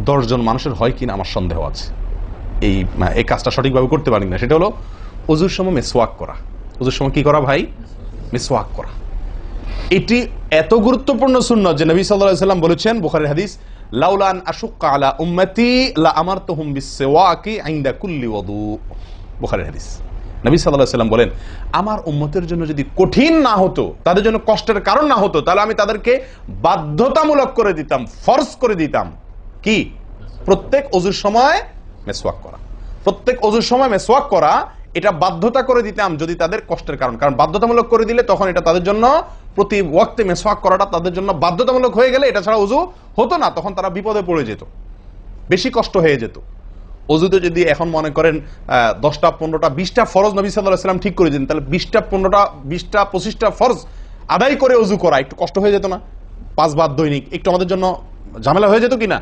10 জন মানুষের হয় কিনা আমার সন্দেহ আছে এই কাজটা সঠিকভাবে করতে পারি না। সেটা হলো ওযুর সময় মিসওয়াক করা। ওযুর সময় কি করা ভাই? মিসওয়াক করা। এটি এত গুরুত্বপূর্ণ সুন্নাত যে নবী সাল্লাল্লাহু আলাইহি ওয়াসাল্লাম বলেছেন, বুখারীর হাদিস, লাউলা আন আশুক্কা আলা উম্মতি লা আমারতুহুম বিসওয়াকি ইনদা কুল্লি ওযু। বুখারীর হাদিস। নবী সাল্লাল্লাহু আলাইহি ওয়াসাল্লাম বলেন, আমার উম্মতের জন্য যদি কঠিন না হতো, তাদের জন্য কষ্টের কারণ না হতো, তাহলে আমি তাদেরকে বাধ্যতামূলক করে দিতাম, ফরজ করে দিতাম কি? প্রত্যেক ওযুর সময় মিসওয়াক করা। প্রত্যেক ওযুর সময় মিসওয়াক করা, এটা বাধ্যতা করে দিতাম যদি তাদের কষ্টের কারণ। কারণ বাধ্যতামূলক করে দিলে তখন এটা তাদের জন্য, প্রতি ওয়াক্তে মিসওয়াক করাটা তাদের জন্য বাধ্যতামূলক হয়ে গেলে এটা ছাড়া ওযু হতো না, তখন তারা বিপদে পড়ে যেত, বেশি কষ্ট হয়ে যেত। ওযুতে যদি এখন মনে করেন 10টা 15টা 20টা ফরজ নবী সাল্লাল্লাহু আলাইহি ওয়াসাল্লাম ঠিক করে দিন, তাহলে 20টা 15টা 20টা 25টা ফরজ আদায় করে ওযু করা একটু কষ্ট হয়ে যেত না? 5 বার দৈনিক একটু আমাদের জন্য ঝামেলা হয়ে যেত কিনা?